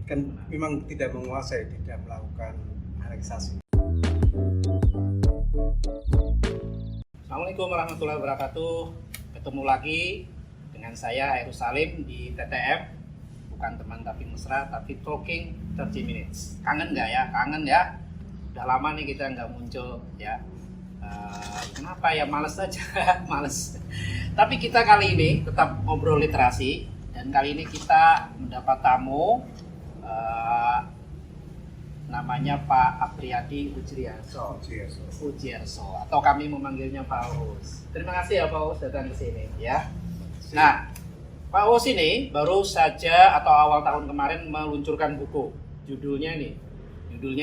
kan memang tidak menguasai, tidak melakukan aneksasi. Assalamualaikum warahmatullahi wabarakatuh. Ketemu lagi dengan saya Heru Salim di TTM. Bukan teman tapi mesra, tapi talking 30 minutes. Kangen nggak ya? Kangen ya? Udah lama nih kita nggak muncul ya. Kenapa ya? Males aja, males. Tapi kita kali ini tetap ngobrol literasi. Dan kali ini kita mendapat tamu. Namanya Pak Apriyadi Ujriarso atau kami memanggilnya Pak Uus. Terima kasih ya Pak Uus datang ke sini ya. Nah, Pak Uus ini baru saja atau awal tahun kemarin meluncurkan buku. Judulnya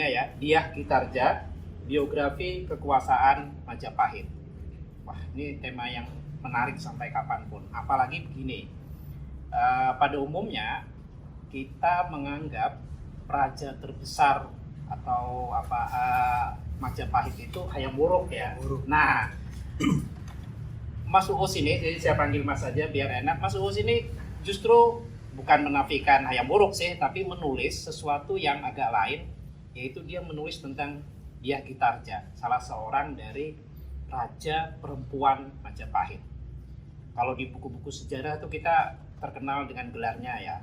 ya, Dyah Kitarja, Biografi Kekuasaan Majapahit. Wah, ini tema yang menarik sampai kapanpun. Apalagi begini, pada umumnya kita menganggap raja terbesar atau Majapahit itu Hayam Wuruk ya. Nah, Mas Uus ini, jadi saya panggil Mas saja biar enak. Mas Uus ini justru bukan menafikan Hayam Wuruk sih, tapi menulis sesuatu yang agak lain, yaitu dia menulis tentang Dyah Kitarja, salah seorang dari raja perempuan Majapahit. Kalau di buku-buku sejarah itu kita terkenal dengan gelarnya ya.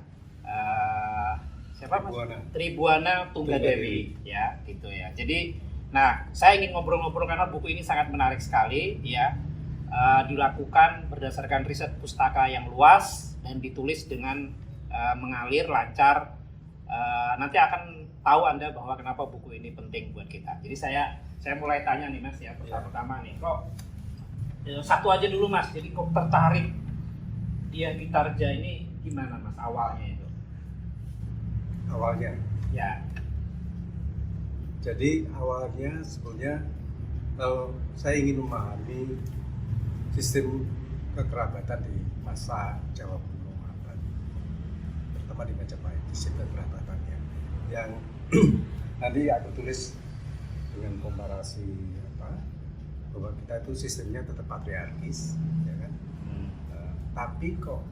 Siapa Mas? Tribuana Tunggadewi ya, gitu ya. Jadi, nah, saya ingin ngobrol-ngobrol karena buku ini sangat menarik sekali ya. Dilakukan berdasarkan riset pustaka yang luas dan ditulis dengan mengalir lancar. Nanti akan tahu Anda bahwa kenapa buku ini penting buat kita. Jadi saya mulai tanya nih Mas ya, pertama nih, kok satu aja dulu Mas. Jadi kok tertarik Dyah Kitarja ini gimana Mas awalnya itu? Awalnya ya, jadi awalnya sebenarnya kalau saya ingin memahami sistem kekerabatan di masa Jawa Kuno abad pertama di Majapahit, sistem kekerabatannya yang nanti aku tulis dengan komparasi bahwa kita itu sistemnya tetap patriarkis ya kan. Tapi kok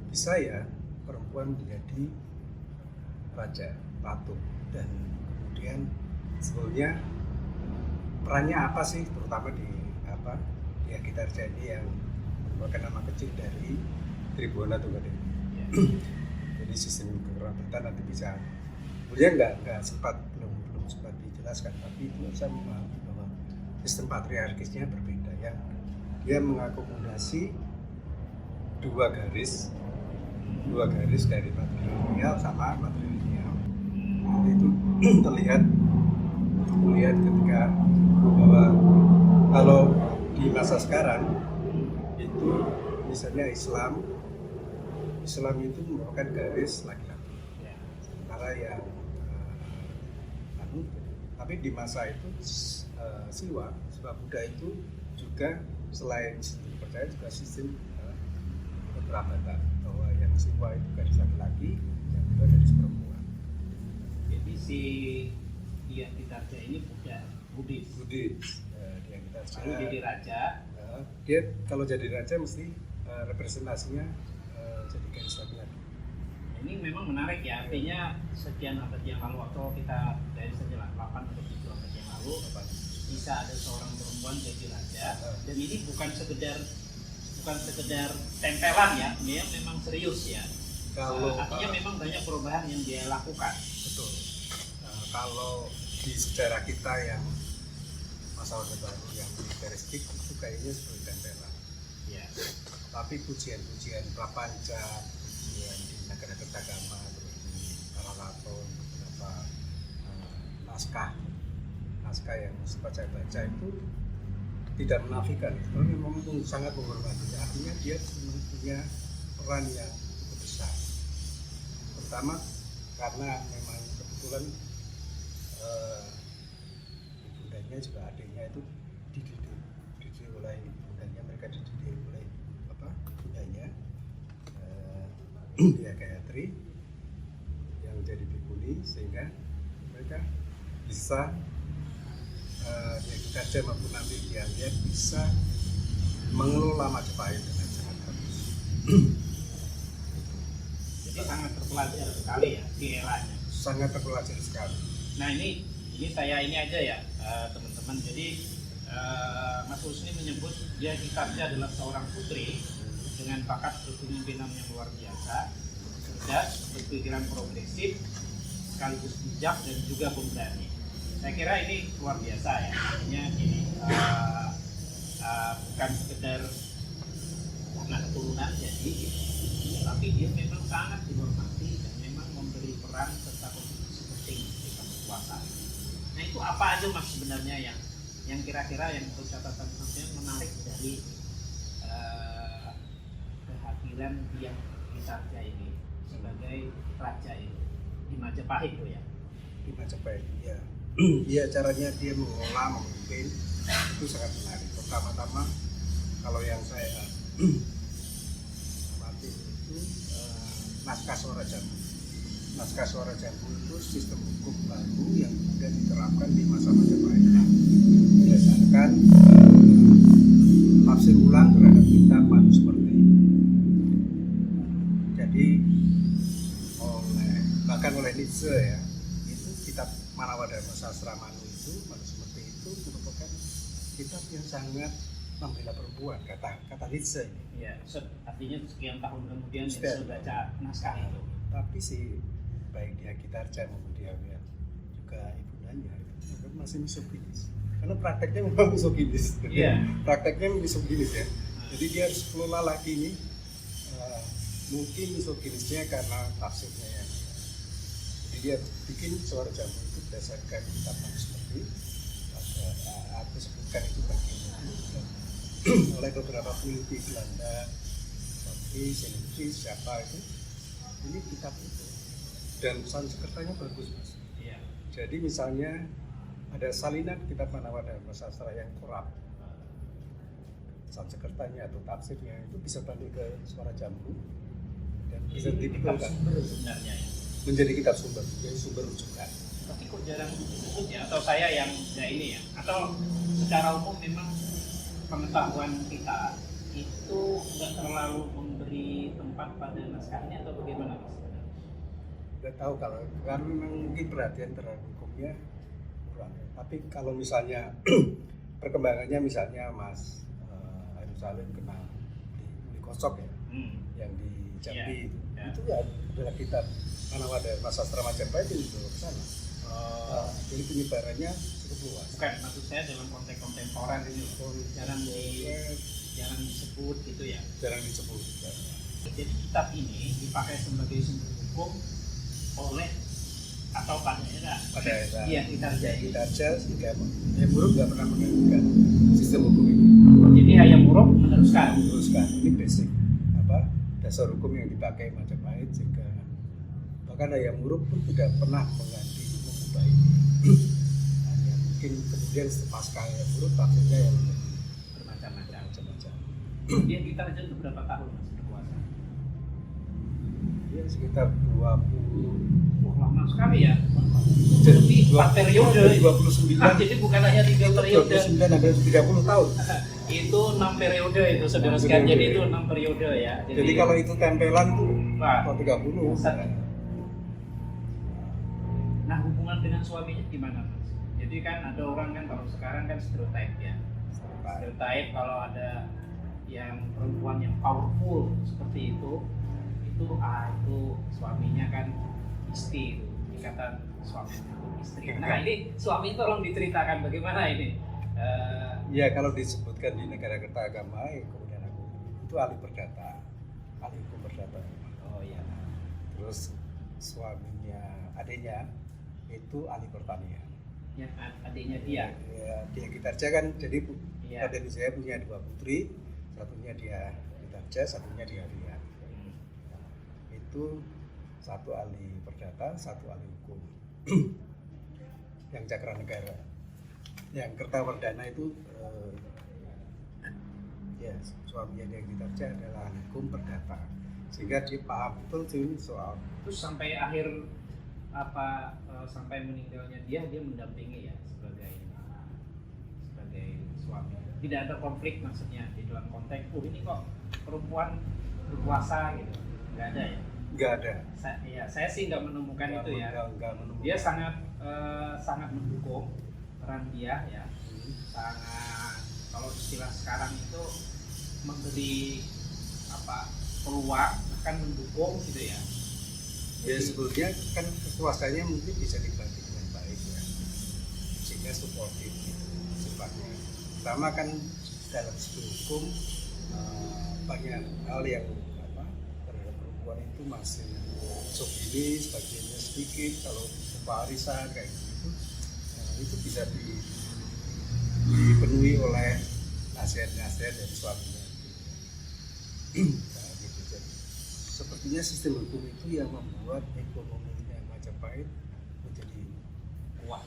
bisa ya perempuan menjadi raja, ratu, dan kemudian sebetulnya perannya apa sih, terutama di Dyah Kitarja ini yang merupakan nama kecil dari Tribuana Tunggadewi. Jadi sistem kekerabatan nanti bisa, sebenarnya belum sempat dijelaskan, tapi itu saya memahami bahwa sistem patriarkisnya berbeda, yang dia mengakomodasi dua garis dari matrilineal sama matrilineal. Itu terlihat ketika bahwa kalau di masa sekarang itu misalnya Islam itu merupakan garis laki-laki, sementara yang tapi di masa itu Siwa Buddha itu juga selain sistem percaya juga sistem kekerabatan, bahwa yang Siwa itu garis laki-laki, yang Buddha garis perempuan. Jadi si Dyah Kitarja ini Buddhis. Dyah Kitarja. Lalu jadi raja. Dia kalau jadi raja mesti representasinya jadi garis laki-laki. Ini memang menarik ya, artinya sekian abad yang lalu atau kita dari sekitar 8 atau 7 abad yang lalu bisa ada seorang perempuan jadi raja, dan ini bukan sekedar tempelan ya, dia memang serius ya. Artinya memang banyak perubahan yang dia lakukan. Betul. Kalau di sejarah kita yang masa Orde Baru yang militeristik itu kayaknya seperti tempelan. Ya. Tapi pujian-pujian prapanca, pujian di negara kertagama, terus di Karaton, beberapa naskah yang sempat saya baca itu tidak menafikan, itu memang sangat menghormati. Artinya dia punya peran yang cukup besar. Pertama karena memang kebetulan ibundanya juga adiknya itu dididik oleh ibundanya, mereka dididik oleh ibundanya Dyah Gayatri yang jadi bikuni, sehingga mereka bisa Dyah Kitarja maupun nanti dia bisa mengelola Majapahit dengan sangat bagus. Jadi sangat terpelajar sekali ya di eranya. sangat terpelajar sekali. Nah ini saya ini aja ya teman-teman. Jadi Mas Husni menyebut dia kitabnya adalah seorang putri dengan bakat kepemimpinan yang luar biasa, cerdas, berpikiran progresif, sekaligus bijak dan juga pemberani. Saya kira ini luar biasa ya. Artinya ini bukan sekedar anak keturunan jadi, tapi dia memang sangat dihormati dan memang memberi peran serta kontribusi penting ketika berkuasa. Nah itu apa aja Mas sebenarnya yang kira-kira yang menurut catatan sampean menarik dari kehadiran Dyah Mitra ini sebagai raja ini di Majapahit tuh ya? Di Majapahit, ya. Iya, caranya dia mengelola, memimpin itu sangat menarik. Pertama-tama kalau yang saya amati itu naskah Suara Jambu. Naskah Suara Jambu itu sistem hukum baru yang kemudian diterapkan di masa Majapahit. Berdasarkan tafsir ulang terhadap kitab Manuseperti. Jadi bahkan oleh Nietzsche ya, itu kitab Manawadharma Sastra Manu itu, Manuseperti itu merupakan kitab yang sangat membela perempuan, kata Nietzsche ini. Iya, artinya sekian tahun kemudian Nietzsche baca naskah itu. Tapi sih baik dia Kitarja maupun dia juga ibundanya itu masih misoginis. Karena prakteknya memang misoginis. Iya. Prakteknya misoginis ya. Jadi dia harus kelola lagi ini mungkin misoginisnya karena tafsirnya ya. Jadi dia bikin Suara Jambu itu berdasarkan kitab Manuseperti. Aku sebutkan itu bagian oleh beberapa peneliti Belanda seperti Senetri siapa itu, ini kitab itu dan Sanskertanya bagus Mas. Iya. Jadi misalnya ada salinan kitab Manawadharma Sastra yang korup, Sanskertanya atau tafsirnya itu bisa balik ke Suara Jambu dan bisa dibetulkan Sebenarnya ya. menjadi kitab sumber, jadi sumber rujukan. Tapi kok jarang disebut ya, atau saya yang nggak ini ya, atau secara umum memang pengetahuan kita itu nggak terlalu memberi tempat pada naskahnya atau bagaimana Mas? Nggak tahu kalau kan memang mungkin perhatian terhadap hukumnya kurang. Tapi kalau misalnya perkembangannya misalnya Mas Ayu Salim kenal di Kosok ya, yang di Jambi itu ya adalah kitab Manawadharma Sastra Majapahit itu ke sana. Jadi penyebarannya cukup luas. Bukan, maksud saya dalam konteks kontemporer ini loh. Jarang disebut gitu ya. Jarang disebut. Jadi kitab ini dipakai sebagai sumber hukum oleh atau pada era. Iya, Kitarja sehingga Hayam Wuruk nggak pernah mengganggu sistem hukum ini. Jadi Hayam Wuruk meneruskan. Ini basic dasar hukum yang dipakai Majapahit sehingga bahkan Hayam Wuruk pun tidak pernah mengganti mengubah ini. Hanya mungkin kemudian pasca Hayam Wuruk tafsirnya yang bermacam-macam. Kemudian kita aja berapa tahun Mas berkuasa? Ya sekitar 20. Wah, lama sekali ya. Jadi 4 periode. 29. Jadi bukan hanya 3 periode. 29 sampai 30 tahun. Itu 6 periode itu saudara sekalian. Jadi itu 6 periode ya. Jadi kalau itu tempelan tuh wah, 30. Nah, hubungan dengan suaminya gimana Mas? Jadi kan ada orang kan kalau sekarang kan stereotype ya. Stereotype kalau ada yang perempuan yang powerful seperti itu suaminya kan istri, ikatan suami istri. Nah ini suami tolong diceritakan bagaimana ini? Ya kalau disebutkan di negara kertagama ya kemudian aku itu ahli perdata, ahli hukum perdata. Oh iya. Terus suaminya, adiknya itu ahli pertanian. Ya adiknya dia. Ya dia Kitarja kan jadi ya. Raden Wijaya punya 2 putri, satunya dia Kitarja, satunya dia Rian. Itu satu ahli perdata, satu ahli hukum. Yang Cakranegara. Yang Kertawardhana itu ya suaminya dia Kitarja adalah ahli hukum perdata. Sehingga dia paham betul sih soal. Terus sampai akhir sampai meninggalnya dia mendampingi ya sebagai suami. Tidak ada konflik maksudnya di dalam konteks ini kok perempuan berkuasa gitu. Nggak ada ya. nggak ada. Saya sih nggak menemukan itu ya. Nggak menemukan. Dia sangat mendukung peran dia ya. Sangat, kalau istilah sekarang itu memberi peluang, bahkan mendukung gitu ya. Ya sebetulnya kan kekuasaannya mungkin bisa dibantu dengan baik ya, sehingga suportif gitu sifatnya. Pertama kan dalam segi hukum banyak hal yang terhadap perempuan itu masih sobinis, bagiannya sedikit, kalau warisan kayak gitu, itu bisa dipenuhi oleh nasihat-nasihat dari suaminya. Nah, gitu. Jadi, sepertinya sistem hukum itu yang membuat ekonominya Majapahit menjadi kuat.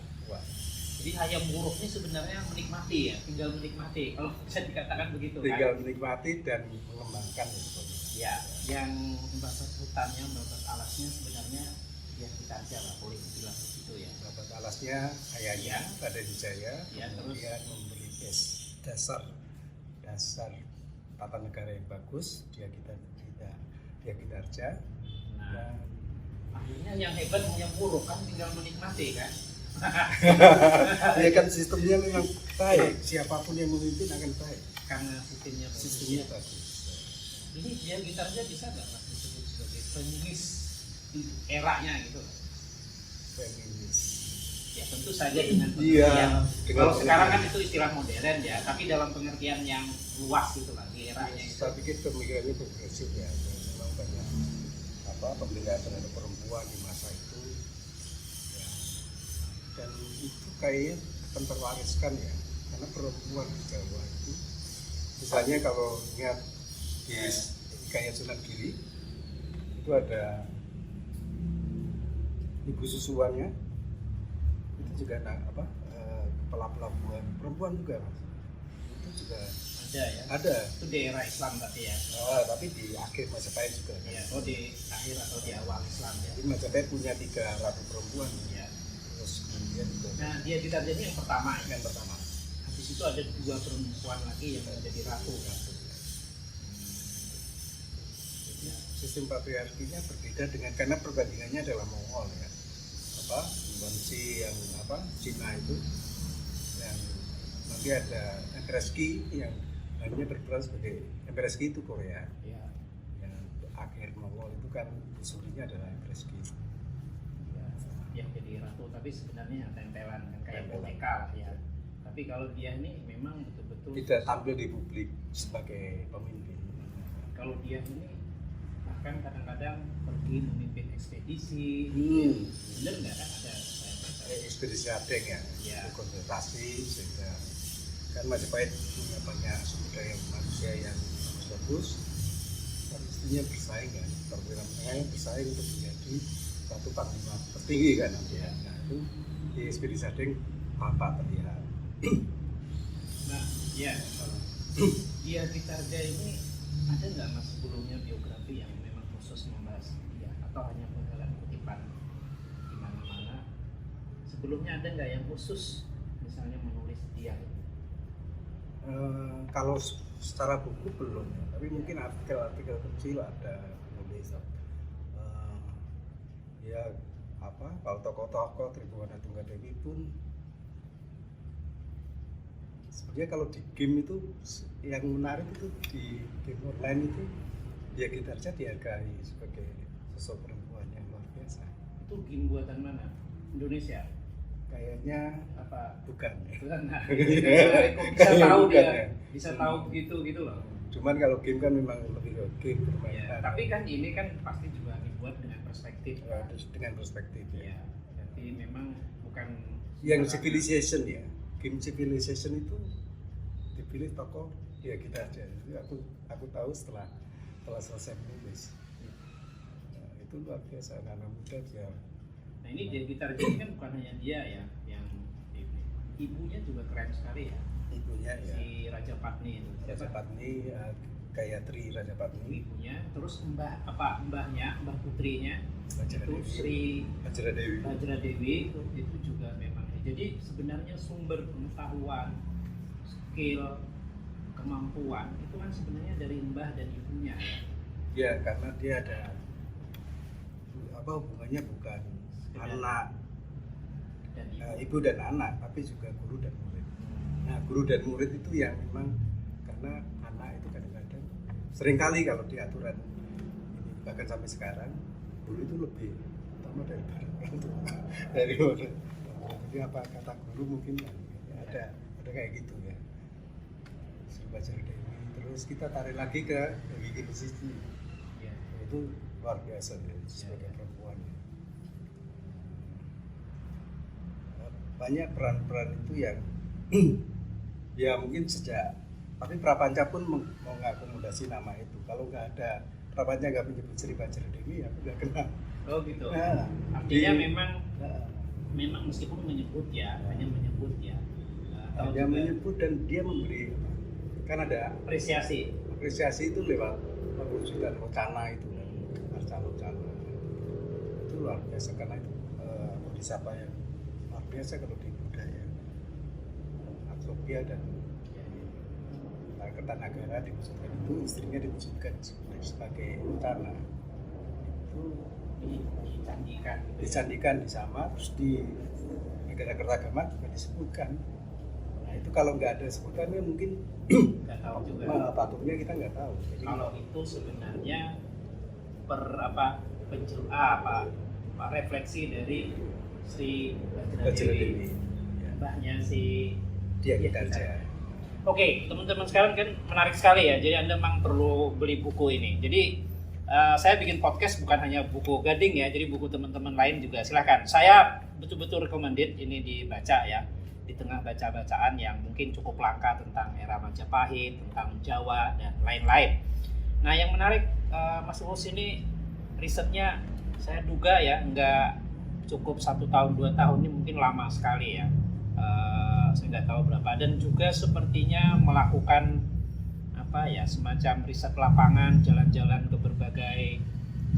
Jadi hayam buruknya sebenarnya menikmati ya, tinggal menikmati kalau bisa dikatakan begitu Tinggal kan. menikmati dan mengembangkan ekonomi. Ya, yang batas hutannya, batas alasnya sebenarnya ya kita aja lah, boleh dibilang begitu ya. Babat alasnya ayahnya Raden Wijaya, Ya, kemudian memberi dasar tata negara yang bagus, dia kinerja. Nah, Dan akhirnya yang hebat yang buruk kan tinggal menikmati kan. ya kan sistemnya memang baik, siapapun yang memimpin akan baik Karena sistemnya bagus. sistemnya bagus. Ini dia gitarnya bisa nggak mas disebut sebagai feminis di eranya gitu? Feminis. Ya tentu saja dengan Iya, pengertian. dengan Kalau sekarang kan pengertian. itu istilah modern ya, tapi dalam pengertian yang luas gitu lah di eranya itu. Saya pikir pemikirannya progresif ya, memang banyak pembinaan terhadap perempuan di masa itu ya. Dan itu kayaknya akan terwariskan ya, karena perempuan di Jawa itu misalnya kalau ingat di Hikayat Sunan Giri itu ada ibu susuannya itu juga kepala pelabuhan perempuan juga mas. Itu juga Ada ya. ada. Itu di era Islam berarti ya. Tapi di akhir Majapahit juga kan. Ya, di akhir atau di awal Islam ya. Jadi Majapahit punya 3 ratu perempuan. Ya. Terus kemudian juga Nah, dia gitarnya yang pertama ya. yang pertama. Habis itu ada 2 perempuan lagi yang menjadi ratu. Jadi sistem patriarkinya berbeda dengan karena perbandingannya adalah Mongol ya. Bonsi yang Cina itu, yang nanti ada Empress Qi yang hanya berperan sebagai Empress Qi itu Korea. Ya. Yang akhir Mongol itu kan surinya adalah Empress Qi. Ya, yang jadi ratu tapi sebenarnya tempelan kan kayak Tempelan. boneka lah ya. Tapi kalau dia ini memang betul-betul Tidak tampil di publik sebagai pemimpin. kalau dia ini bahkan kadang-kadang pergi memimpin ekspedisi. Bener nggak kan ada Ekspedisi Adeng ya, Ya. konsentrasi sehingga kan Majapahit punya banyak sumber daya manusia yang bagus, dan mestinya bersaing kan, perwira menengah bersaing untuk menjadi satu panglima tertinggi kan nanti ya. Nah itu di ekspedisi Adeng tampak terlihat. Nah, ya. Dia Pitarja ini ada nggak mas sebelumnya biografi yang memang khusus membahas dia atau hanya penggalan kutipan di mana-mana? Sebelumnya ada nggak yang khusus misalnya menulis dia? Kalau secara buku belum ya, tapi mungkin artikel-artikel kecil ada menulis. Ya kalau tokoh-tokoh Tribhuwana Tunggadewi pun sebenarnya kalau di game itu yang menarik itu di game online itu dia Gitarja dihargai sebagai sosok perempuan yang luar biasa. Itu game buatan mana? Indonesia? Kayaknya bukan. Bukan. Nah, kok bisa tahu Bukan, dia ya. bisa tahu begitu gitu loh. Cuman kalau game kan memang lebih ke game permainan. Ya, tapi kan ini kan pasti juga dibuat dengan perspektif. Dengan perspektif ya. Ya, jadi memang bukan Yang Civilization ya, game Civilization itu dipilih tokoh ya Gitarja. Itu aku tahu setelah selesai menulis. Nah, itu luar biasa anak muda dia. Nah ini dia gitar ini kan bukan hanya dia ya yang ibunya juga keren sekali ya. Ibunya ya. Si Raja Patni itu. Raja Patni, Gayatri Raja Patni. Ibunya, terus mbah putrinya Bajra itu Dewi. Sri Bajra Dewi. Bajra Dewi itu juga memang. Jadi sebenarnya sumber pengetahuan, skill, kemampuan itu kan sebenarnya dari mbah dan ibunya. Ya karena dia ada hubungannya bukan Dengan anak dan ibu dan anak, tapi juga guru dan murid. Nah, guru dan murid itu yang memang karena anak itu kadang-kadang seringkali kalau di aturan ini bahkan sampai sekarang guru itu lebih utama daripada orang tua. Dari orang. Jadi apa kata guru mungkin ada kayak gitu ya. Sri Bajar Dewi. Terus kita tarik lagi ke Dewi Kinsiji. ya. Itu luar biasa ya, sebagai perempuan. Banyak peran-peran itu yang ya mungkin sejak, tapi Prapanca pun mau mengakomodasi nama itu. Kalau nggak ada Prapanca nggak menyebut Sri Bajar Dewi, aku nggak kenal. Oh gitu. Nah, Artinya memang nah, memang meskipun menyebut ya, hanya menyebut ya. Atau dia juga menyebut dan dia memberi, kan ada apresiasi. apresiasi itu lewat perwujudan wacana itu, wacana itu luar biasa karena itu bodhisattva yang luar biasa kalau di budaya Atropia dan Kertanagara diwujudkan itu, istrinya diwujudkan sebagai wacana itu dicandikan di sama, terus di negara Kertagama juga disebutkan. Nah itu kalau nggak ada sebutannya mungkin Nggak tahu juga. patungnya kita nggak tahu. Jadi, Kalau itu sebenarnya refleksi dari Sri Bajar Bajar Dewi, Dewi, ya, mbahnya si dia Iya, kita aja. Oke, teman-teman sekarang kan menarik sekali ya. Jadi Anda memang perlu beli buku ini. Jadi saya bikin podcast bukan hanya buku Gading ya. Jadi buku teman-teman lain juga silakan. Saya betul-betul recommended ini dibaca ya. Di tengah baca-bacaan yang mungkin cukup langka tentang era Majapahit, tentang Jawa dan lain-lain. Nah, yang menarik Mas Uus ini risetnya saya duga ya nggak cukup 1 tahun 2 tahun, ini mungkin lama sekali ya. Saya nggak tahu berapa, dan juga sepertinya melakukan apa ya, semacam riset lapangan, jalan-jalan ke berbagai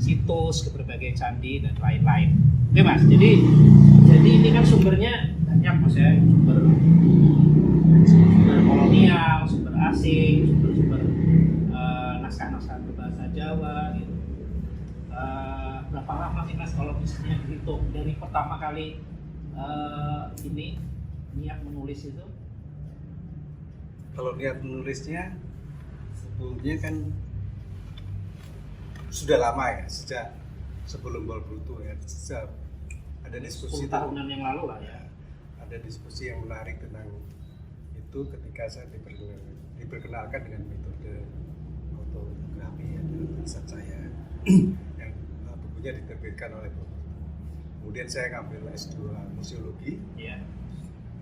situs, ke berbagai candi dan lain-lain. Oke Mas, jadi ini kan sumbernya banyak Mas ya, sumber kolonial, sumber asing, sumber naskah-naskah berbahasa Jawa gitu. Berapa lama sih Mas kalau misalnya dihitung dari pertama kali ini niat menulis itu? Kalau niat menulisnya sebelumnya kan sudah lama ya, sejak sebelum Bal Bruto ya, sejak ada diskusi 10 tahunan yang lalu lah ya. Ada diskusi yang menarik tentang itu ketika saya diperkenalkan dengan metode autografi ya dalam riset saya yang bukunya diterbitkan oleh Bal Bruto. Kemudian saya ngambil S2 museologi. Iya.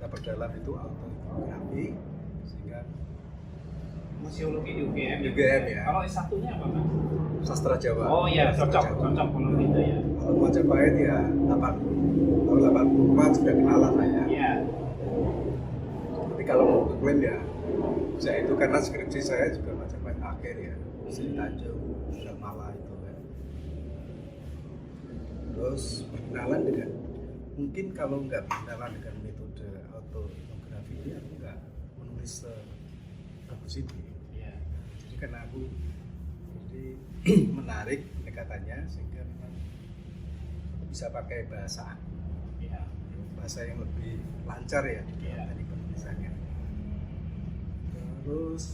Kita perdalam itu autografi sehingga Museologi di UGM. UGM ya. Kalau S1-nya apa Mas? sastra Jawa. Oh iya, Sastra cocok Jawa. kalau gitu ya. Kalau Majapahit ya 80, tahun 84 sudah kenalan lah ya. Iya. Tapi kalau mau klaim ya saya itu karena skripsi saya juga Majapahit akhir ya, Sri Tanjung, sudah malah itu kan. Terus berkenalan dengan, mungkin kalau nggak berkenalan dengan metode autografi ini aku nggak menulis bagus ini. Iya. Jadi karena aku jadi menarik pendekatannya sehingga memang aku bisa pakai bahasa Iya. yang lebih lancar ya di Iya. tadi penulisannya. Terus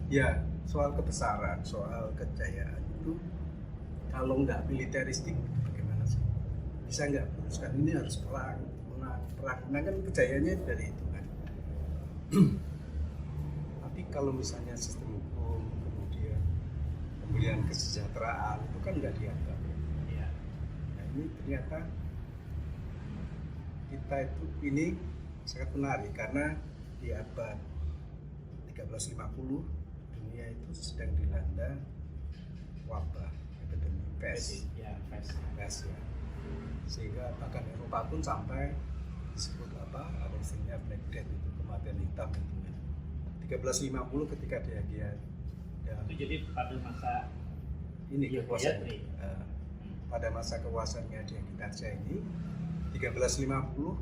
ya soal kebesaran, soal kejayaan itu kalau nggak militeristik bagaimana sih? Bisa nggak meneruskan ini harus perang, menang kan kejayaannya dari itu kan. Tapi kalau misalnya sistem hukum, kemudian pemberian kesejahteraan itu kan nggak dianggap. Iya. Nah ini ternyata kita itu ini sangat menarik karena di abad 1350 dunia itu sedang dilanda wabah epidemi pes. Ya, pes. Ya. Sehingga bahkan Eropa pun sampai disebut apa, ada istilahnya Black Death itu, kematian hitam itu ya. 1350 ketika dia ya, Itu jadi pada masa ini Iya, kekuasaan iya. pada masa kekuasaannya dia Gitarja ini 1350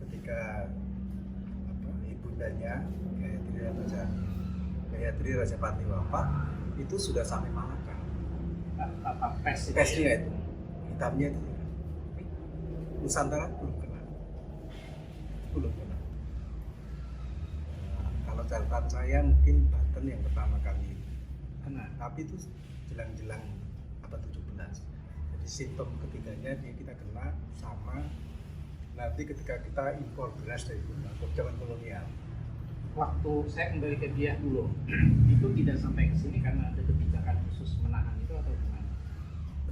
ketika apa, ibundanya Gayatri Rajapati wafat itu sudah sampai Malaka apa pes itu pesnya ya? itu hitamnya itu Nusantara belum kena. Kalau catatan saya mungkin Banten yang pertama kali kena, tapi itu jelang-jelang abad 17. Jadi simptom ketiganya kita kena sama nanti ketika kita impor beras dari zaman kolonial. Waktu saya kembali ke dia dulu, itu tidak sampai ke sini karena ada kebijakan khusus menahan itu atau gimana?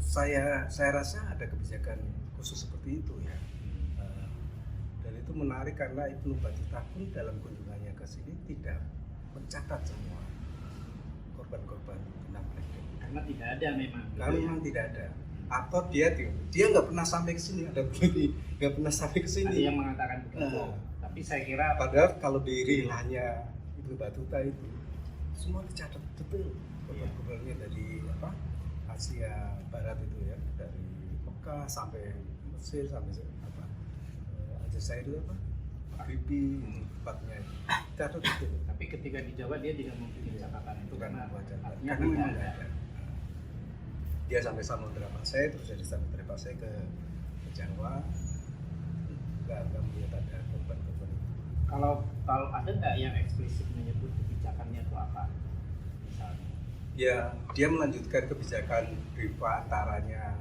Saya rasa ada kebijakan khusus seperti itu ya. Dan itu menarik karena Ibnu Battuta pun dalam kunjungannya ke sini tidak mencatat semua korban-korban kena Black Death. Karena tidak ada memang. Karena memang tidak ada. Atau dia nggak pernah sampai ke sini, ada berarti nggak pernah sampai ke sini. Ada yang mengatakan begitu. Tapi saya kira padahal kalau di rilahnya Ibnu Battuta itu semua dicatat betul korban-korbannya dari Asia Barat itu ya, dari Mekah sampai Mesir sampai Aljazair itu Maghribi tempatnya itu catat betul. Tapi ketika di Jawa dia tidak mempunyai catatan itu karena artinya karena tidak memang ada. ada. Dia sampai Samudra Pasai, terus dari Samudra Pasai ke Jawa nggak melihat ada korban-korban itu. Kalau ada nggak yang eksplisit menyebut kebijakannya itu apa? Misalnya. Ya, dia melanjutkan kebijakan berupa antaranya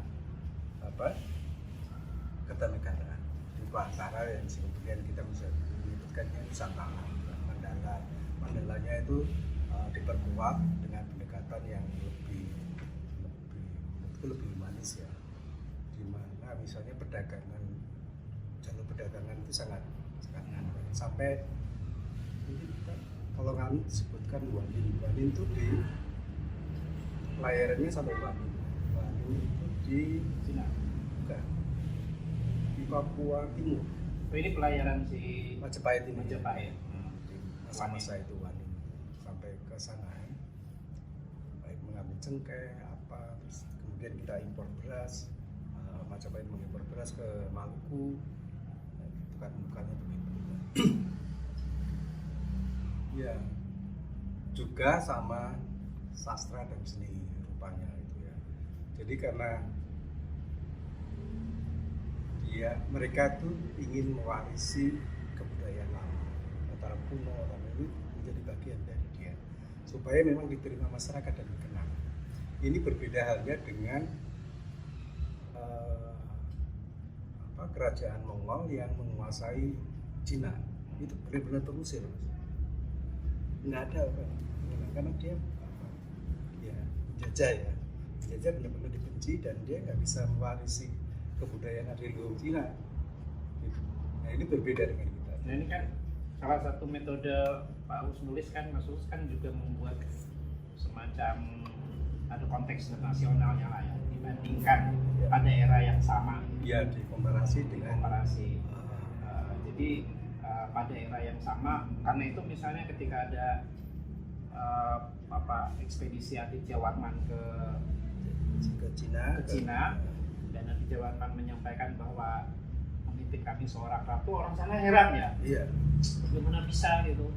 Kertanegara, berupa antara yang kemudian kita bisa menyebutkannya Nusantara, Mandalanya itu diperkuat dengan pendekatan yang lebih humanis ya, di mana misalnya jalur perdagangan itu sangat sampai ini kita kalau kami sebutkan Wanin itu di layarannya sampai Wanin itu di Cina. bukan di Papua Timur. Oh, ini pelayaran si Majapahit ini. Majapahit. Di masa-masa itu Wanin sampai ke sana ya. Baik mengambil cengkeh terus kemudian kita impor beras, Majapahit mengimpor beras ke Maluku. Itu kan bukannya begitu. Ya, juga sama sastra dan seni rupanya itu ya. Jadi karena mereka tuh ingin mewarisi kebudayaan lama, antara kuno dan itu menjadi bagian dari dia, supaya memang diterima masyarakat dan dikenal. Ini berbeda halnya dengan kerajaan Mongol yang menguasai Cina. Itu benar-benar terusir, nggak ada karena dia menjajah benar-benar dibenci dan dia nggak bisa mewarisi kebudayaan dari luar Cina. Nah ini berbeda dengan kita. Nah ini kan salah satu metode Pak Us nulis kan, Mas Us kan juga membuat semacam ada konteks nasionalnya lah ya, dibandingkan pada era yang sama. Ya, dikomparasi dengan jadi pada era yang sama, karena itu misalnya ketika ada ekspedisi Aditya Warman ke Cina dan Aditya Warman menyampaikan bahwa memimpin kami seorang ratu, orang sana heran ya. Iya. Bagaimana bisa gitu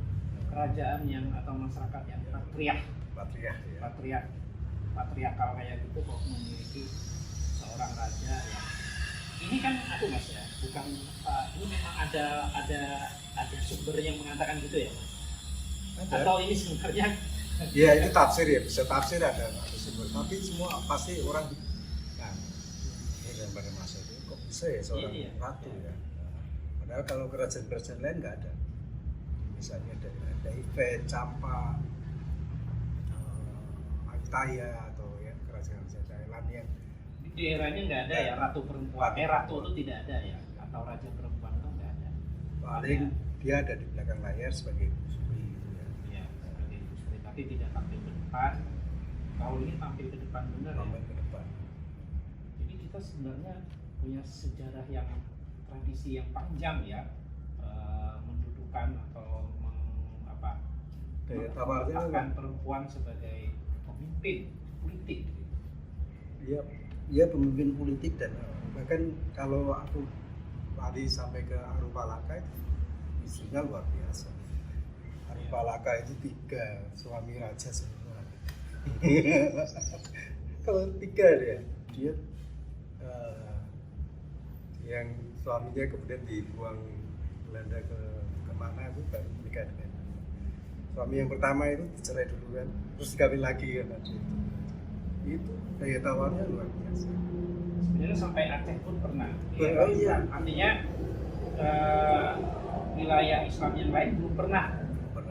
kerajaan yang atau masyarakat yang patriarkal kayak gitu kok memiliki seorang raja yang ini kan Mas ya, bukan ini memang ada sumber yang mengatakan gitu ya Mas? Atau ini sebenarnya ya ini tafsir ya, bisa tafsir ada sumber, tapi semua pasti orang pada masa itu kok bisa ya seorang ratu ya. Padahal kalau kerajaan-kerajaan lain nggak ada, misalnya ada Ivet, Campa, Ayutthaya atau ya kerajaan-kerajaan Thailand yang di eranya nggak ada ya ratu perempuan. Ratu itu tidak ada ya, atau raja perempuan itu nggak ada. Paling dia ada di belakang layar sebagai Supri gitu ya. Iya, sebagai Supri, tapi tidak tampil ke depan. Kalau ini tampil ke depan benar ya. Ke depan. Jadi kita sebenarnya punya sejarah yang tradisi yang panjang ya, mendudukan atau menetapkan perempuan sebagai pemimpin politik. Iya pemimpin politik dan bahkan kalau aku tadi sampai ke Arupalaka itu istrinya luar biasa. Arupalaka itu 3 suami raja semua. Kalau 3 dia eh, yang suaminya kemudian dibuang Belanda ke kemana itu baru menikah dengan suami yang pertama itu dicerai dulu kan, terus kawin lagi kan itu daya tawarnya luar biasa. Sebenarnya sampai Aceh pun pernah. Oh, iya. Artinya wilayah Islam yang lain belum pernah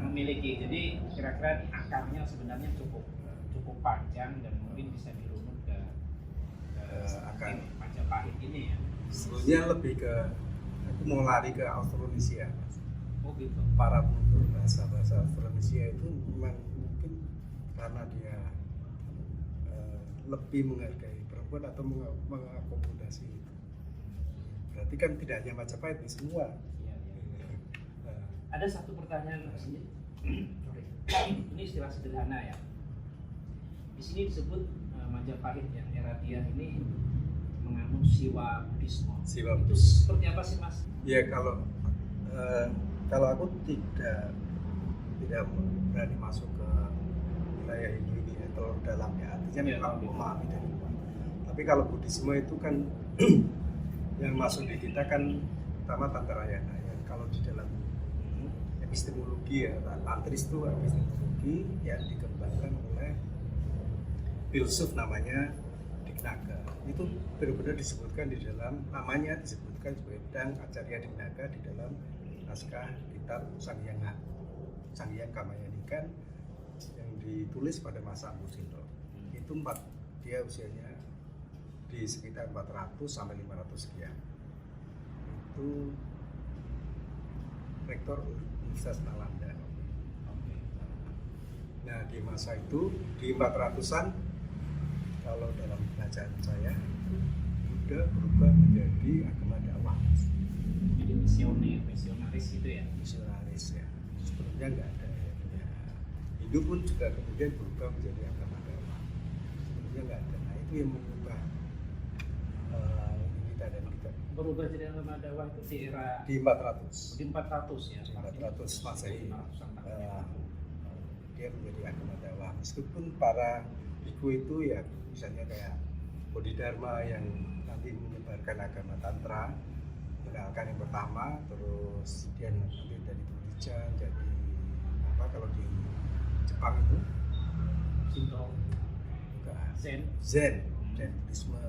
memiliki. Jadi kira-kira akarnya sebenarnya cukup panjang dan mungkin bisa dirunut ke akar Majapahit ini ya. Sebetulnya lebih ke aku mau lari ke Austronesia. Oh gitu. Para penutur bahasa Austronesia itu memang mungkin karena dia lebih menghargai perempuan atau mengakomodasi itu. Berarti kan tidak hanya Majapahit, di semua. Iya. Ada satu pertanyaan sini. Ini istilah sederhana ya. Di sini disebut Majapahit yang era dia ini menganut Siwa Buddhisme. Siwa Itu Buddhisme. seperti apa sih Mas? Ya kalau aku tidak berani masuk ke wilayah Hindu ini ya, terlalu dalam ya. Artinya Ya, memang memahami dari luar. Tapi kalau Buddhisme itu kan yang masuk di kita kan pertama Tantarayana ya. Kalau di dalam epistemologi ya, tantris itu epistemologi yang dikembangkan oleh filsuf namanya Dignaga. Itu benar-benar disebutkan di dalam namanya disebutkan sebagai Dang Acarya Dignaga di dalam naskah kitab Sanghyang Kamayanika yang ditulis pada masa Ambusindra. Itu dia usianya di sekitar 400 sampai 500 sekian. Itu rektor Universitas Nalanda. Nah di masa itu di 400-an kalau dalam bacaan saya Buddha berubah menjadi agama dakwah. Jadi misionaris gitu ya. Misionaris ya. Sebelumnya nggak ada ya. Hindu pun juga kemudian berubah menjadi agama dakwah. Sebelumnya nggak ada. Nah itu yang mengubah kita dan kita. Berubah jadi agama dakwah itu di era Di 400. di 400 ya. Di 400 Masehi. Dia menjadi agama dakwah. Meskipun para biku itu ya misalnya kayak Bodhidharma yang nanti menyebarkan agama Tantra, mengenalkan yang pertama, terus dia nanti dari Buddhism jadi apa kalau di Jepang itu Shinto, Zen Zen. dan Buddhisme,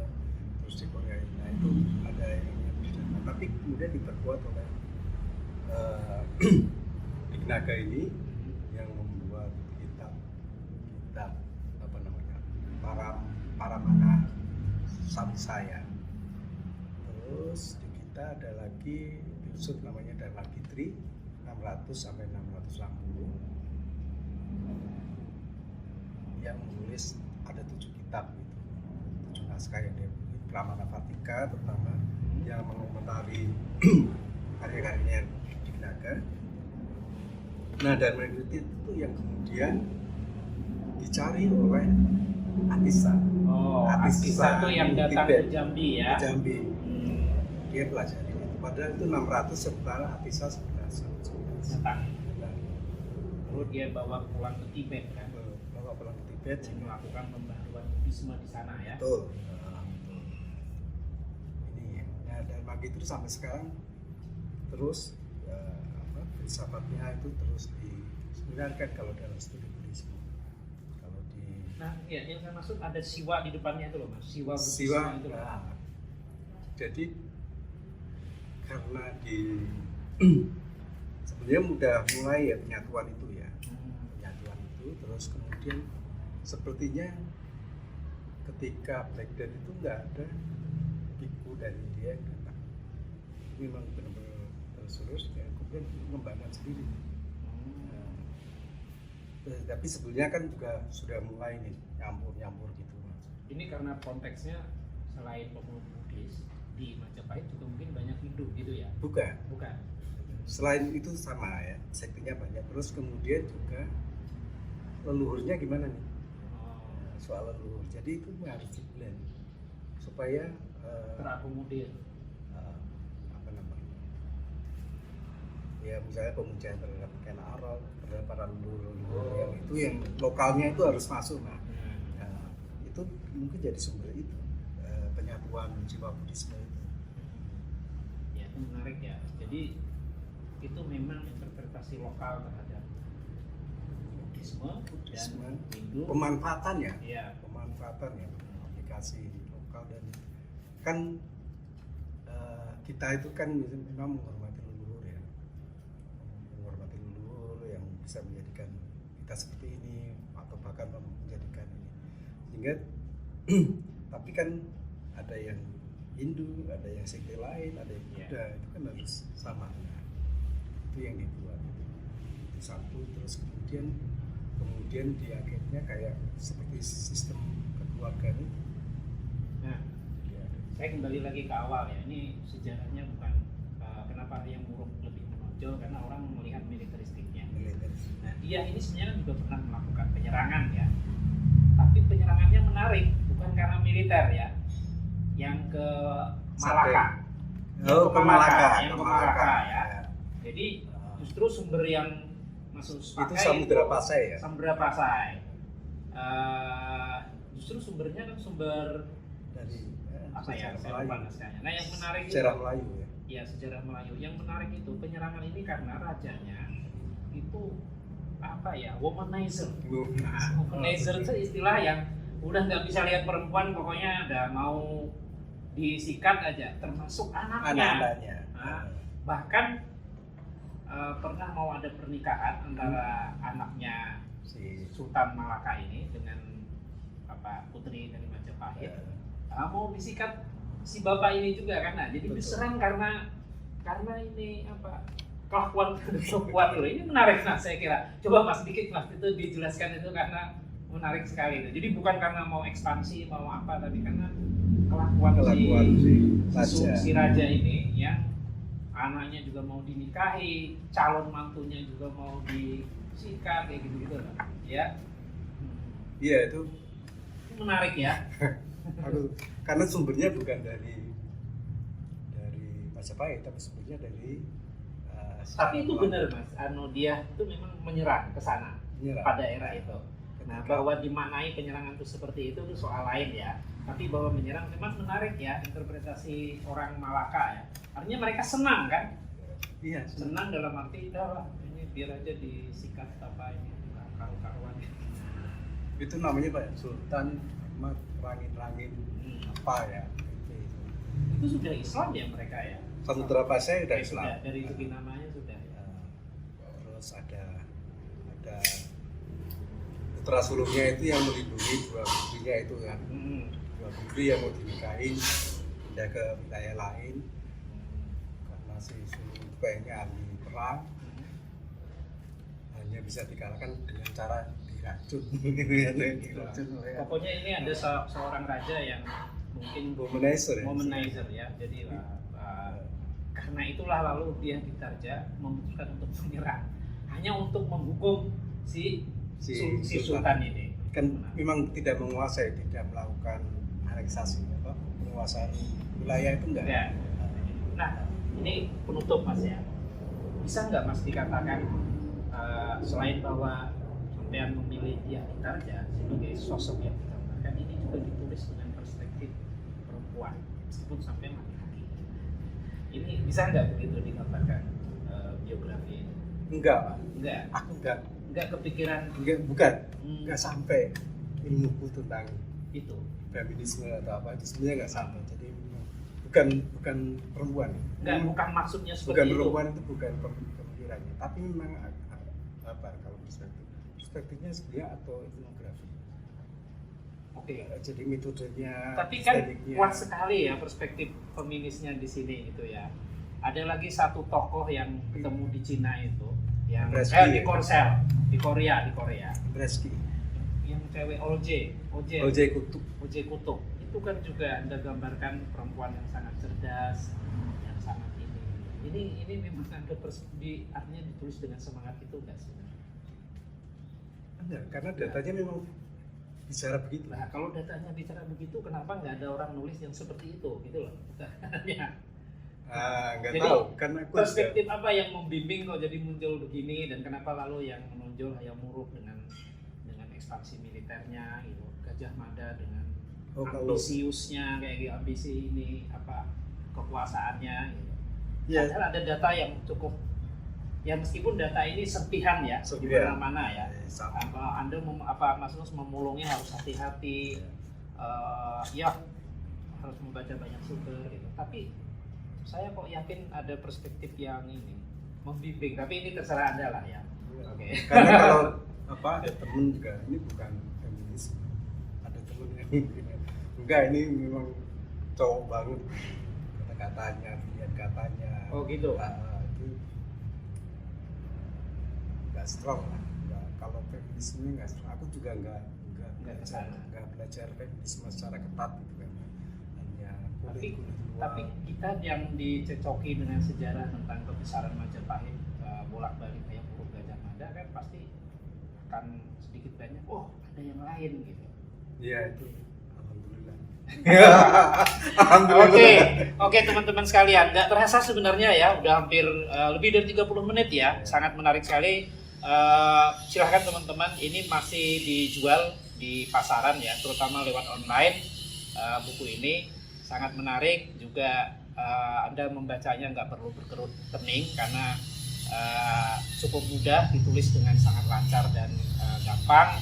terus di Korea nah itu ada yang namanya Bodhidharma, tapi kemudian diperkuat oleh Dignaga ini yang membuat kitab apa namanya para mana Samsaya. Terus di kita ada lagi filsuf namanya Dharma Gitri 600 sampai 660 yang menulis ada 7 kitab gitu, 7 naskah yang dia buat. Pramana Vartika terutama yang mengomentari karya-karyanya Dignaga. Nah Dharma Gitri itu yang kemudian dicari oleh Atisa. Oh, Atisa itu yang datang ke Jambi ya. Jambi. Dia pelajari itu. Padahal itu 600 sementara Atisa 11. Datang. Lalu dia bawa pulang ke Tibet kan. Bawa pulang ke Tibet Dan melakukan pembaharuan Buddhisme di sana ya. Betul. Ini ya Dharma Gitri sampai sekarang terus filsafatnya itu terus diseminarkan kalau dalam studi Buddhisme. Kalau di Nah, ya, yang saya maksud ada siwa di depannya itu loh Mas. Siwa Siwa itu loh. jadi karena di sebenarnya udah mulai ya penyatuan itu ya. Penyatuan itu terus kemudian sepertinya ketika Black Death itu nggak ada biku dari dia yang datang. Itu memang benar-benar terus dan kemudian mengembangkan sendiri. Tapi sebelumnya kan juga sudah mulai nih nyampur gitu Mas. Ini karena konteksnya selain pemeluk Buddhis di Majapahit juga mungkin banyak Hindu gitu ya? Bukan. Selain Itu sama ya, sektinya banyak. Terus kemudian juga leluhurnya gimana nih? Soal leluhur. Jadi itu harus di-blend supaya terakomodir. apa namanya? Ya misalnya pemujaan terhadap Ken Arok, terhadap para leluhur yang itu yang lokalnya itu harus masuk. Nah, itu mungkin jadi sumber itu penyatuan gangguan jiwa Buddhisme itu. Ya, itu menarik ya. Jadi itu memang interpretasi lokal terhadap Buddhisme dan Hindu. Pemanfaatannya, Iya. pemanfaatannya, aplikasi lokal dan kan kita itu kan memang menghormati leluhur ya, menghormati leluhur yang bisa menjadikan kita seperti ini atau bahkan menjadikan ini, sehingga tapi kan ada yang Hindu, ada yang sekte lain, ada yang Buddha, itu kan harus sama. Itu yang dibuat itu satu, terus kemudian di akhirnya kayak seperti sistem kekeluargaan itu. Nah, saya kembali lagi ke awal ya. Ini sejarahnya bukan kenapa yang Muruk lebih menonjol karena orang melihat militeristiknya. Nah, dia ini sebenarnya juga pernah melakukan penyerangan ya. Tapi penyerangannya menarik, bukan karena militer ya. Yang ke Malaka. Yang ke Malaka ya. Jadi justru sumber yang masuk pakai itu Samudra Pasai ya. Samudra Pasai. Justru sumbernya kan sumber dari apa ya? Saya lupa naskahnya. Nah, yang menarik sejarah Melayu ya. Ya, sejarah Melayu. Yang menarik itu penyerangan ini karena rajanya itu apa ya? Womanizer. Nah, womanizer itu istilah yang udah nggak bisa lihat perempuan, pokoknya ada mau disikat aja, termasuk anaknya. Nah, bahkan pernah mau ada pernikahan antara anaknya si Sultan Malaka ini dengan putri dari Majapahit. Mau disikat si bapak ini juga karena jadi diserang karena ini kelakuan perempuan loh. Ini menarik. Nah, saya kira coba Mas dikit Mas itu dijelaskan itu karena menarik sekali itu. Jadi bukan karena mau ekspansi mau apa, tapi karena kelakuan si raja ini yang anaknya juga mau dinikahi, calon mantunya juga mau disikat kayak gitu-gitu loh. Ya. Iya, itu menarik ya. Karena sumbernya bukan dari Majapahit, tapi sumbernya dari tapi itu benar Mas, dia itu memang menyerang ke sana pada era itu. Nah, bahwa dimaknai penyerangan itu seperti itu soal lain ya. Tapi bahwa menyerang memang menarik ya, interpretasi orang Malaka ya. Artinya mereka senang kan? Iya, senang dalam arti lah ini biar aja disikat apa ini karu-karuan. Itu namanya Pak Sultan Ahmad Rangin apa ya? Itu sudah Islam ya mereka ya. Samudra Pasai sudah Islam. Sudah, dari segi namanya sudah. Ya. Terus ada putra sulungnya itu yang melindungi dua putrinya itu kan. Dua putri yang mau dinikahin pindah ke wilayah lain karena si sulung itu kayaknya ahli perang, hanya bisa dikalahkan dengan cara diracun. Pokoknya ini ada seorang raja yang mungkin womanizer ya. Jadi karena itulah lalu dia ditarja memutuskan untuk menyerang hanya untuk menghukum si sultan ini. Kan memang tidak menguasai, tidak melakukan aneksasi penguasaan wilayah itu enggak. Ya. Nah, ini penutup Mas ya. Bisa nggak Mas dikatakan selain bahwa sampean memilih dia ditarja sebagai sosok yang digambarkan, ini juga ditulis dengan perspektif perempuan meskipun sampean laki-laki. Ini bisa nggak begitu digambarkan biografi ini? Enggak, Pak. Enggak. Aku enggak kepikiran. Enggak sampai ilmuku tentang itu feminisme atau apa itu sebenarnya enggak sampai. Jadi bukan perempuan. Bukan maksudnya seperti bukan itu. Perempuan itu bukan pemikirannya, tapi memang apa kalau perspektifnya sebenarnya atau etnografi. Oke. Jadi metodenya. Tapi kan kuat sekali ya perspektif feminisnya di sini itu ya. Ada lagi satu tokoh yang ketemu di Cina itu, yang di Korsel, di Korea. Breski. Yang cewek OJ Kutub. Itu kan juga Anda gambarkan perempuan yang sangat cerdas, yang sangat ini memang ada artinya ditulis dengan semangat itu enggak sih? Enggak, karena datanya memang bicara begitu. Nah, kalau datanya bicara begitu, kenapa nggak ada orang nulis yang seperti itu, gitu loh? Ya. Nggak Jadi, tahu, karena aku perspektif apa yang membimbing kok jadi muncul begini, dan kenapa lalu yang menonjol Hayam Wuruk dengan ekspansi militernya, gitu, Gajah Mada dengan Oh, kalau ambisiusnya kayak gitu, ambisi ini apa kekuasaannya gitu. ya, Padahal ada data yang cukup, ya meskipun data ini serpihan ya, di Serpihan. mana-mana ya. sama. Anda Mas Nus memulungnya harus hati-hati, ya harus membaca banyak sumber gitu. Tapi saya kok yakin ada perspektif yang ini membimbing. Tapi ini terserah Anda lah ya. Oke. Karena kalau ada temen juga, ini bukan feminis, ada temen yang enggak, ini memang cowok banget kata-katanya, pilihan katanya. Oh gitu. Itu nggak strong lah. Kalau feminisme nggak strong, aku juga nggak kesana. nggak belajar feminisme secara ketat gitu kan. Hanya Tapi kulit kita yang dicocoki dengan sejarah tentang kebesaran Majapahit, bolak-balik kayak Purwo Gajah Mada kan pasti akan sedikit banyak, oh ada yang lain gitu. Iya itu, alhamdulillah. Oke teman-teman sekalian, nggak terasa sebenarnya ya, udah hampir lebih dari 30 menit ya, sangat menarik sekali. Silahkan teman-teman, ini masih dijual di pasaran ya, terutama lewat online. Buku ini sangat menarik juga, Anda membacanya nggak perlu berkerut kening karena cukup mudah, ditulis dengan sangat lancar dan gampang,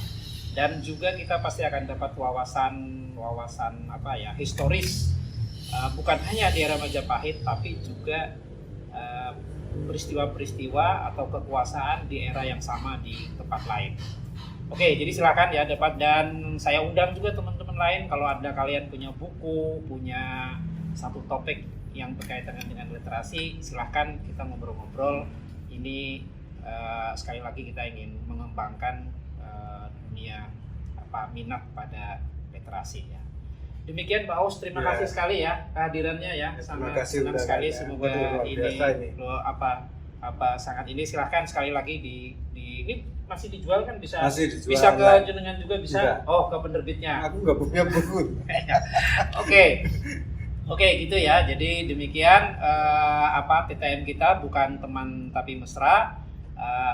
dan juga kita pasti akan dapat wawasan apa ya, historis, bukan hanya di era Majapahit tapi juga peristiwa-peristiwa atau kekuasaan di era yang sama di tempat lain. Oke, jadi silakan ya dapat, dan saya undang juga teman-teman lain kalau kalian punya buku, punya satu topik yang berkaitan dengan literasi, silahkan kita ngobrol-ngobrol. Ini sekali lagi kita ingin mengembangkan dunia minat pada literasi ya. Demikian Pak Aus, terima kasih sekali ya kehadirannya ya, sangat senang sekali ya. Semoga ini sangat ini, silahkan sekali lagi di ini masih dijual kan, bisa ke jenengan juga bisa. Enggak. Oh, ke penerbitnya. Aku nggak punya buku. Oke, gitu ya. Jadi demikian TTM kita, bukan teman tapi mesra,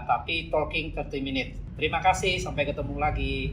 tapi talking 30 minutes. Terima kasih, sampai ketemu lagi.